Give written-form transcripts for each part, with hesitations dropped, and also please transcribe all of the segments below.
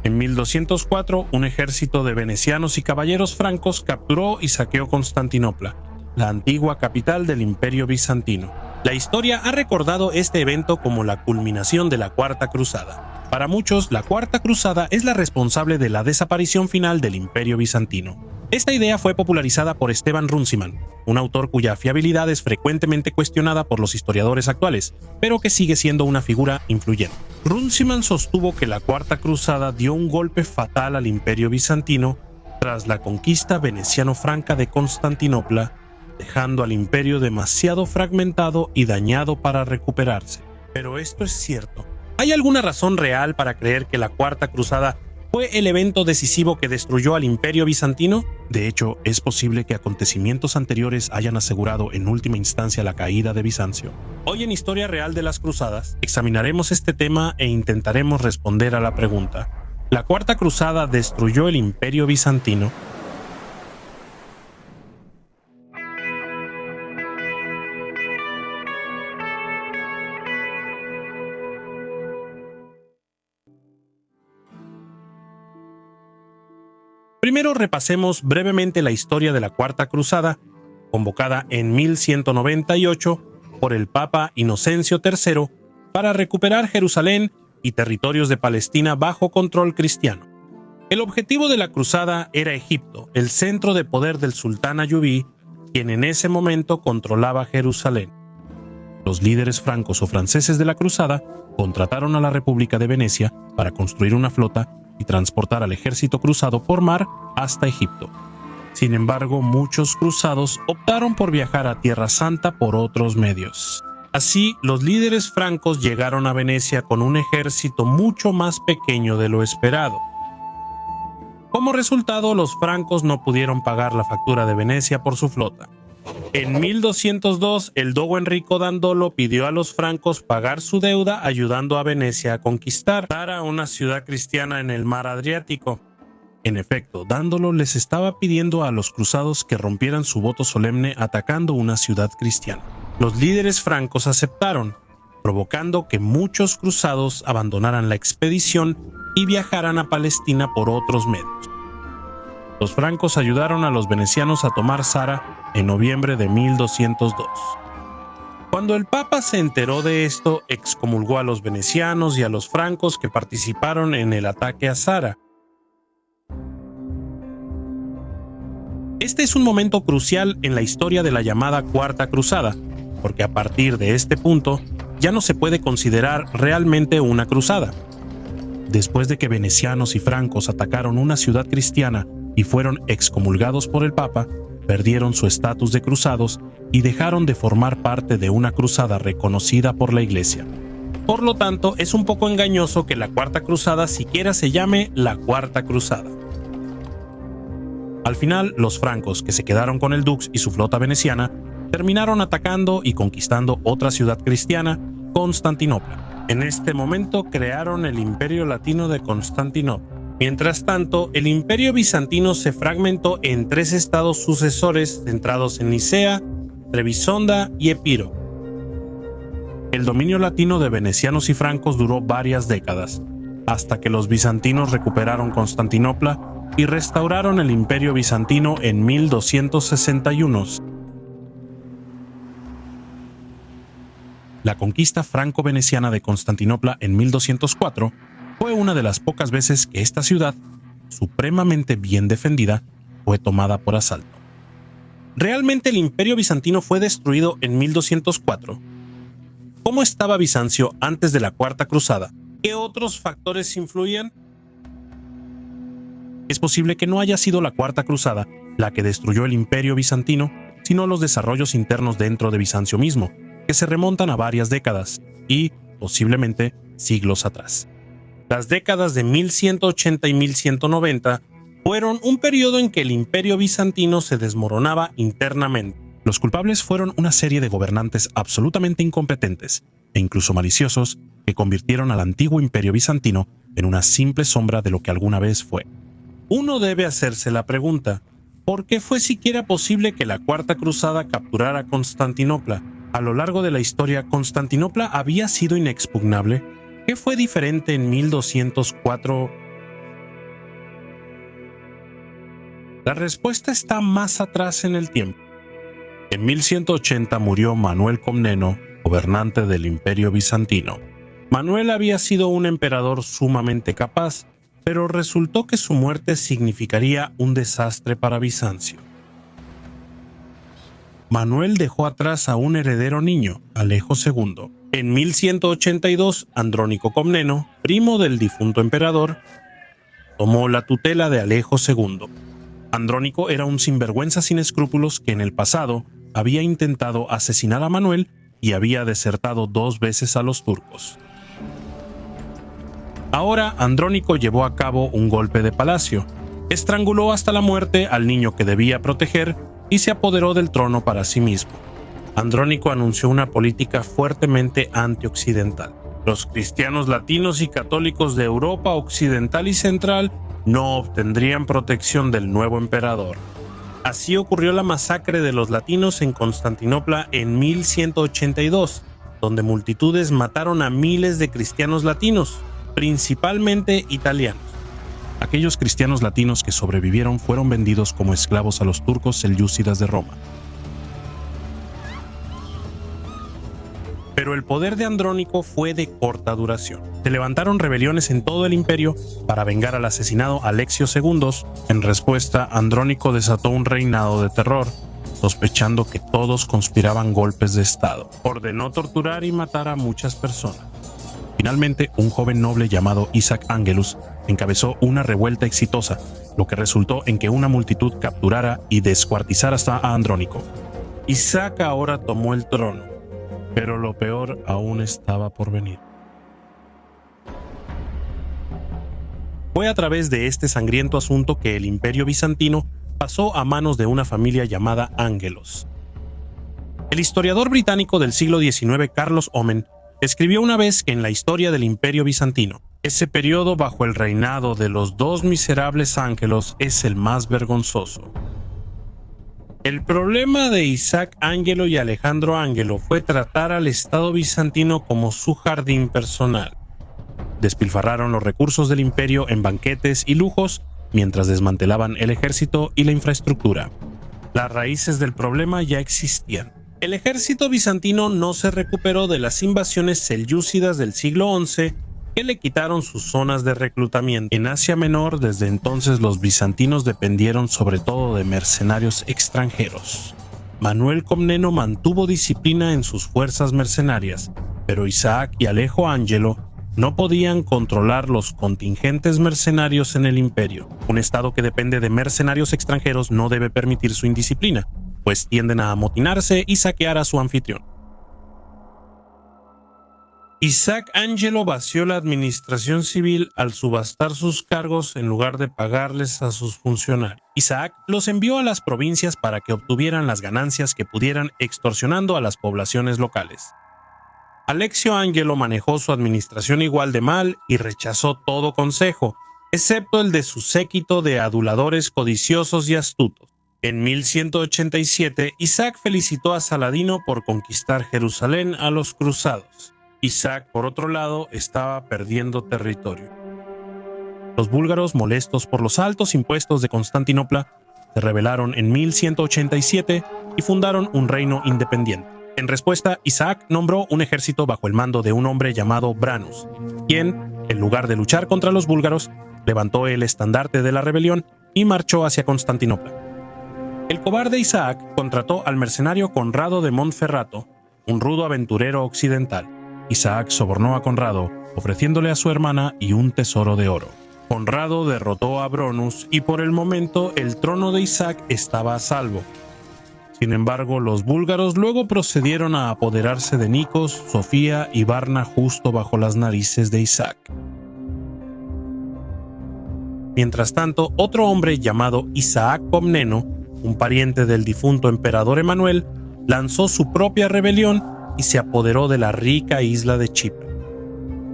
En 1204, un ejército de venecianos y caballeros francos capturó y saqueó Constantinopla, la antigua capital del Imperio Bizantino. La historia ha recordado este evento como la culminación de la Cuarta Cruzada. Para muchos, la Cuarta Cruzada es la responsable de la desaparición final del Imperio Bizantino. Esta idea fue popularizada por Esteban Runciman, un autor cuya fiabilidad es frecuentemente cuestionada por los historiadores actuales, pero que sigue siendo una figura influyente. Runciman sostuvo que la Cuarta Cruzada dio un golpe fatal al Imperio Bizantino tras la conquista veneciano-franca de Constantinopla, dejando al imperio demasiado fragmentado y dañado para recuperarse. Pero esto es cierto. ¿Hay alguna razón real para creer que la Cuarta Cruzada fue el evento decisivo que destruyó al Imperio Bizantino? De hecho, es posible que acontecimientos anteriores hayan asegurado en última instancia la caída de Bizancio. Hoy en Historia Real de las Cruzadas, examinaremos este tema e intentaremos responder a la pregunta: ¿la Cuarta Cruzada destruyó el Imperio Bizantino? Primero repasemos brevemente la historia de la Cuarta Cruzada, convocada en 1198 por el Papa Inocencio III para recuperar Jerusalén y territorios de Palestina bajo control cristiano. El objetivo de la cruzada era Egipto, el centro de poder del sultán Ayubí, quien en ese momento controlaba Jerusalén. Los líderes francos o franceses de la cruzada contrataron a la República de Venecia para construir una flota y transportar al ejército cruzado por mar hasta Egipto. Sin embargo, muchos cruzados optaron por viajar a Tierra Santa por otros medios. Así, los líderes francos llegaron a Venecia con un ejército mucho más pequeño de lo esperado. Como resultado, los francos no pudieron pagar la factura de Venecia por su flota. En 1202, el dogo Enrico Dandolo pidió a los francos pagar su deuda ayudando a Venecia a conquistar una ciudad cristiana en el mar Adriático. En efecto, Dandolo les estaba pidiendo a los cruzados que rompieran su voto solemne atacando una ciudad cristiana. Los líderes francos aceptaron, provocando que muchos cruzados abandonaran la expedición y viajaran a Palestina por otros medios. Los francos ayudaron a los venecianos a tomar Zara en noviembre de 1202. Cuando el Papa se enteró de esto, excomulgó a los venecianos y a los francos que participaron en el ataque a Zara. Este es un momento crucial en la historia de la llamada Cuarta Cruzada, porque a partir de este punto ya no se puede considerar realmente una cruzada. Después de que venecianos y francos atacaron una ciudad cristiana y fueron excomulgados por el Papa, perdieron su estatus de cruzados y dejaron de formar parte de una cruzada reconocida por la Iglesia. Por lo tanto, es un poco engañoso que la Cuarta Cruzada siquiera se llame la Cuarta Cruzada. Al final, los francos, que se quedaron con el dux y su flota veneciana, terminaron atacando y conquistando otra ciudad cristiana, Constantinopla. En este momento crearon el Imperio Latino de Constantinopla. Mientras tanto, el Imperio Bizantino se fragmentó en 3 estados sucesores centrados en Nicea, Trebisonda y Epiro. El dominio latino de venecianos y francos duró varias décadas, hasta que los bizantinos recuperaron Constantinopla y restauraron el Imperio Bizantino en 1261. La conquista franco-veneciana de Constantinopla en 1204 fue una de las pocas veces que esta ciudad, supremamente bien defendida, fue tomada por asalto. ¿Realmente el Imperio Bizantino fue destruido en 1204? ¿Cómo estaba Bizancio antes de la Cuarta Cruzada? ¿Qué otros factores influían? Es posible que no haya sido la Cuarta Cruzada la que destruyó el Imperio Bizantino, sino los desarrollos internos dentro de Bizancio mismo, que se remontan a varias décadas y, posiblemente, siglos atrás. Las décadas de 1180 y 1190 fueron un periodo en que el Imperio Bizantino se desmoronaba internamente. Los culpables fueron una serie de gobernantes absolutamente incompetentes e incluso maliciosos que convirtieron al antiguo Imperio Bizantino en una simple sombra de lo que alguna vez fue. Uno debe hacerse la pregunta: ¿por qué fue siquiera posible que la Cuarta Cruzada capturara Constantinopla? A lo largo de la historia, ¿Constantinopla había sido inexpugnable? ¿Qué fue diferente en 1204 La respuesta está más atrás en el tiempo. En 1180 murió Manuel Comneno, gobernante del Imperio Bizantino. Manuel había sido un emperador sumamente capaz, pero resultó que su muerte significaría un desastre para Bizancio. Manuel dejó atrás a un heredero niño, Alejo II. En 1182, Andrónico Comneno, primo del difunto emperador, tomó la tutela de Alejo II. Andrónico era un sinvergüenza sin escrúpulos que en el pasado había intentado asesinar a Manuel y había desertado 2 veces a los turcos. Ahora Andrónico llevó a cabo un golpe de palacio, estranguló hasta la muerte al niño que debía proteger y se apoderó del trono para sí mismo. Andrónico anunció una política fuertemente antioccidental. Los cristianos latinos y católicos de Europa Occidental y Central no obtendrían protección del nuevo emperador. Así ocurrió la masacre de los latinos en Constantinopla en 1182, donde multitudes mataron a miles de cristianos latinos, principalmente italianos. Aquellos cristianos latinos que sobrevivieron fueron vendidos como esclavos a los turcos selyúcidas de Roma. Pero el poder de Andrónico fue de corta duración. Se levantaron rebeliones en todo el imperio para vengar al asesinado Alexio II. En respuesta, Andrónico desató un reinado de terror, sospechando que todos conspiraban golpes de estado. Ordenó torturar y matar a muchas personas. Finalmente, un joven noble llamado Isaac Angelus encabezó una revuelta exitosa, lo que resultó en que una multitud capturara y descuartizara a Andrónico. Isaac ahora tomó el trono, pero lo peor aún estaba por venir. Fue a través de este sangriento asunto que el Imperio Bizantino pasó a manos de una familia llamada Ángelos. El historiador británico del siglo XIX, Carlos Omen, escribió una vez que en la historia del Imperio Bizantino, ese periodo bajo el reinado de los 2 miserables Ángelos es el más vergonzoso. El problema de Isaac Ángelo y Alejandro Ángelo fue tratar al Estado bizantino como su jardín personal. Despilfarraron los recursos del imperio en banquetes y lujos mientras desmantelaban el ejército y la infraestructura. Las raíces del problema ya existían. El ejército bizantino no se recuperó de las invasiones selyúcidas del siglo XI que le quitaron sus zonas de reclutamiento. En Asia Menor, desde entonces los bizantinos dependieron sobre todo de mercenarios extranjeros. Manuel Comneno mantuvo disciplina en sus fuerzas mercenarias, pero Isaac y Alejo Ángelo no podían controlar los contingentes mercenarios en el imperio. Un estado que depende de mercenarios extranjeros no debe permitir su indisciplina, pues tienden a amotinarse y saquear a su anfitrión. Isaac Ángelo vació la administración civil al subastar sus cargos en lugar de pagarles a sus funcionarios. Isaac los envió a las provincias para que obtuvieran las ganancias que pudieran, extorsionando a las poblaciones locales. Alexio Ángelo manejó su administración igual de mal y rechazó todo consejo, excepto el de su séquito de aduladores codiciosos y astutos. En 1187, Isaac felicitó a Saladino por conquistar Jerusalén a los cruzados. Isaac, por otro lado, estaba perdiendo territorio. Los búlgaros, molestos por los altos impuestos de Constantinopla, se rebelaron en 1187 y fundaron un reino independiente. En respuesta, Isaac nombró un ejército bajo el mando de un hombre llamado Brannus, quien, en lugar de luchar contra los búlgaros, levantó el estandarte de la rebelión y marchó hacia Constantinopla. El cobarde Isaac contrató al mercenario Conrado de Montferrato, un rudo aventurero occidental. Isaac sobornó a Conrado, ofreciéndole a su hermana y un tesoro de oro. Conrado derrotó a Bronnus y por el momento el trono de Isaac estaba a salvo. Sin embargo, los búlgaros luego procedieron a apoderarse de Nikos, Sofía y Varna justo bajo las narices de Isaac. Mientras tanto, otro hombre llamado Isaac Comneno, un pariente del difunto emperador Emanuel, lanzó su propia rebelión y se apoderó de la rica isla de Chipre.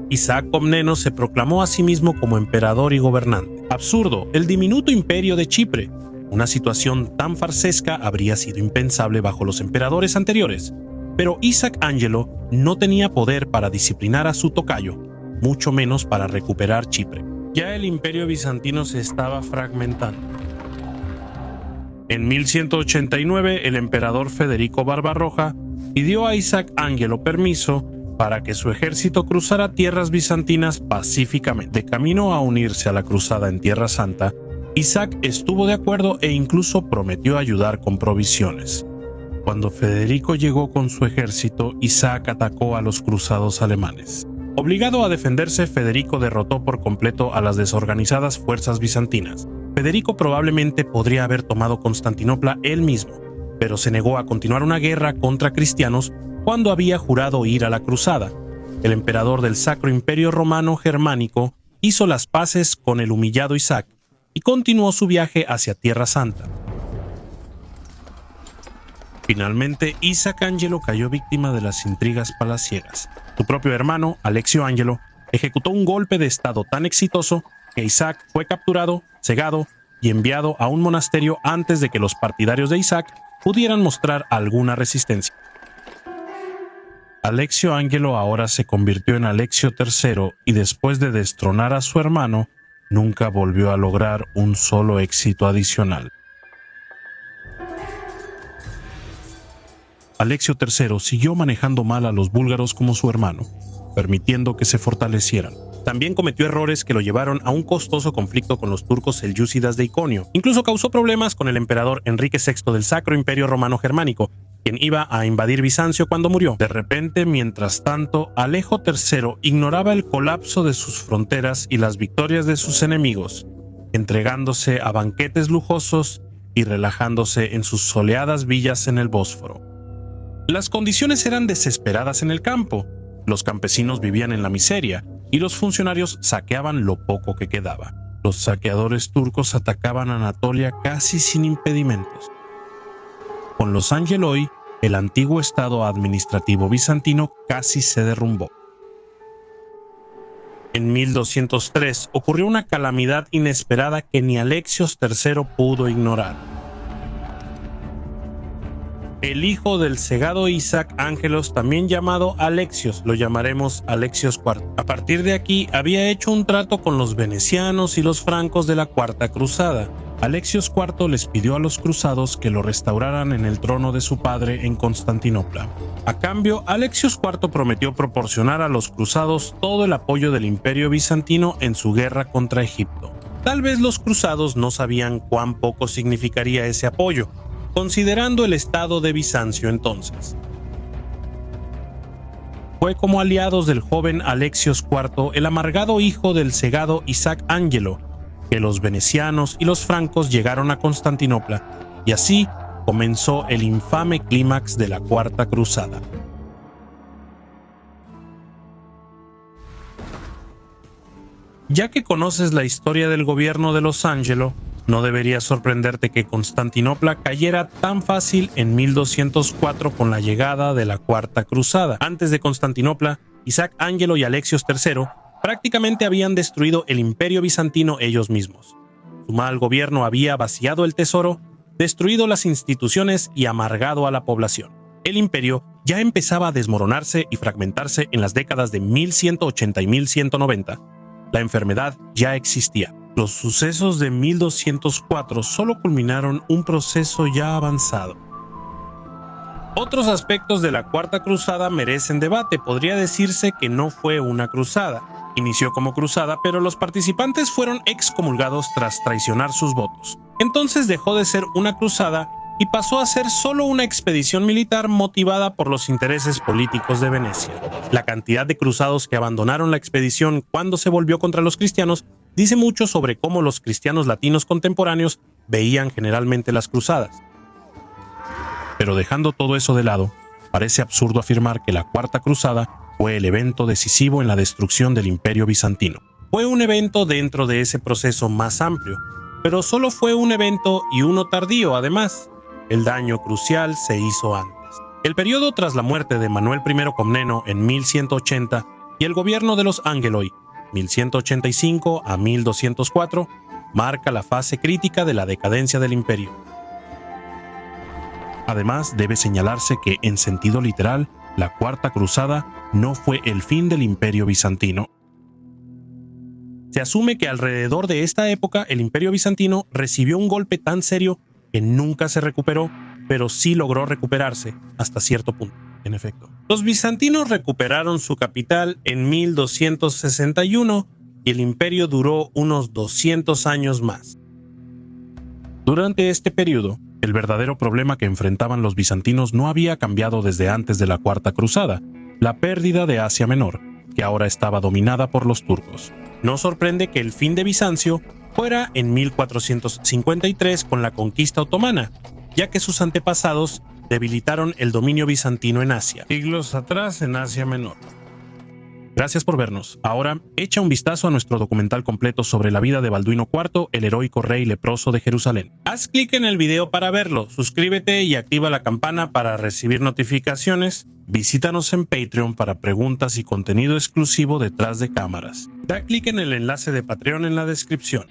Isaac Comneno se proclamó a sí mismo como emperador y gobernante. Absurdo, el diminuto imperio de Chipre. Una situación tan farsesca habría sido impensable bajo los emperadores anteriores, pero Isaac Ángelo no tenía poder para disciplinar a su tocayo, mucho menos para recuperar Chipre. Ya el imperio bizantino se estaba fragmentando. En 1189, el emperador Federico Barbarroja pidió a Isaac Angelo permiso para que su ejército cruzara tierras bizantinas pacíficamente. De camino a unirse a la cruzada en Tierra Santa, Isaac estuvo de acuerdo e incluso prometió ayudar con provisiones. Cuando Federico llegó con su ejército, Isaac atacó a los cruzados alemanes. Obligado a defenderse, Federico derrotó por completo a las desorganizadas fuerzas bizantinas. Federico probablemente podría haber tomado Constantinopla él mismo, pero se negó a continuar una guerra contra cristianos cuando había jurado ir a la cruzada. El emperador del Sacro Imperio Romano Germánico hizo las paces con el humillado Isaac y continuó su viaje hacia Tierra Santa. Finalmente, Isaac Angelo cayó víctima de las intrigas palaciegas. Su propio hermano, Alexio Angelo, ejecutó un golpe de estado tan exitoso que Isaac fue capturado, cegado y enviado a un monasterio antes de que los partidarios de Isaac pudieran mostrar alguna resistencia. Alexio Angelo ahora se convirtió en Alexio III y después de destronar a su hermano, nunca volvió a lograr un solo éxito adicional. Alexio III siguió manejando mal a los búlgaros como su hermano, permitiendo que se fortalecieran. También cometió errores que lo llevaron a un costoso conflicto con los turcos selyúcidas de Iconio. Incluso causó problemas con el emperador Enrique VI del Sacro Imperio Romano Germánico, quien iba a invadir Bizancio cuando murió. De repente, mientras tanto, Alejo III ignoraba el colapso de sus fronteras y las victorias de sus enemigos, entregándose a banquetes lujosos y relajándose en sus soleadas villas en el Bósforo. Las condiciones eran desesperadas en el campo. Los campesinos vivían en la miseria y los funcionarios saqueaban lo poco que quedaba. Los saqueadores turcos atacaban a Anatolia casi sin impedimentos. Con los Angeloi, el antiguo estado administrativo bizantino casi se derrumbó. En 1203 ocurrió una calamidad inesperada que ni Alexios III pudo ignorar. El hijo del cegado Isaac Angelos, también llamado Alexios, lo llamaremos Alexios IV. A partir de aquí había hecho un trato con los venecianos y los francos de la Cuarta Cruzada. Alexios IV les pidió a los cruzados que lo restauraran en el trono de su padre en Constantinopla. A cambio, Alexios IV prometió proporcionar a los cruzados todo el apoyo del Imperio Bizantino en su guerra contra Egipto. Tal vez los cruzados no sabían cuán poco significaría ese apoyo, considerando el estado de Bizancio entonces. Fue como aliados del joven Alexios IV, el amargado hijo del cegado Isaac Angelo, que los venecianos y los francos llegaron a Constantinopla, y así comenzó el infame clímax de la Cuarta Cruzada. Ya que conoces la historia del gobierno de los Angelo, no debería sorprenderte que Constantinopla cayera tan fácil en 1204 con la llegada de la Cuarta Cruzada. Antes de Constantinopla, Isaac Angelo y Alexios III prácticamente habían destruido el Imperio Bizantino ellos mismos. Su mal gobierno había vaciado el tesoro, destruido las instituciones y amargado a la población. El imperio ya empezaba a desmoronarse y fragmentarse en las décadas de 1180 y 1190. La enfermedad ya existía. Los sucesos de 1204 solo culminaron un proceso ya avanzado. Otros aspectos de la Cuarta Cruzada merecen debate. Podría decirse que no fue una cruzada. Inició como cruzada, pero los participantes fueron excomulgados tras traicionar sus votos. Entonces dejó de ser una cruzada y pasó a ser solo una expedición militar motivada por los intereses políticos de Venecia. La cantidad de cruzados que abandonaron la expedición cuando se volvió contra los cristianos dice mucho sobre cómo los cristianos latinos contemporáneos veían generalmente las cruzadas. Pero dejando todo eso de lado, parece absurdo afirmar que la Cuarta Cruzada fue el evento decisivo en la destrucción del Imperio Bizantino. Fue un evento dentro de ese proceso más amplio, pero solo fue un evento y uno tardío además. El daño crucial se hizo antes. El periodo tras la muerte de Manuel I Comneno en 1180 y el gobierno de los Angeloi, 1185 a 1204, marca la fase crítica de la decadencia del imperio. Además, debe señalarse que, en sentido literal, la Cuarta Cruzada no fue el fin del Imperio Bizantino. Se asume que alrededor de esta época el Imperio Bizantino recibió un golpe tan serio que nunca se recuperó, pero sí logró recuperarse hasta cierto punto, en efecto. Los bizantinos recuperaron su capital en 1261 y el imperio duró unos 200 años más. Durante este periodo, el verdadero problema que enfrentaban los bizantinos no había cambiado desde antes de la Cuarta Cruzada, la pérdida de Asia Menor, que ahora estaba dominada por los turcos. No sorprende que el fin de Bizancio fuera en 1453 con la conquista otomana, ya que sus antepasados debilitaron el dominio bizantino en Asia, siglos atrás en Asia Menor. Gracias por vernos. Ahora, echa un vistazo a nuestro documental completo sobre la vida de Balduino IV, el heroico rey leproso de Jerusalén. Haz clic en el video para verlo, suscríbete y activa la campana para recibir notificaciones. Visítanos en Patreon para preguntas y contenido exclusivo detrás de cámaras. Da clic en el enlace de Patreon en la descripción.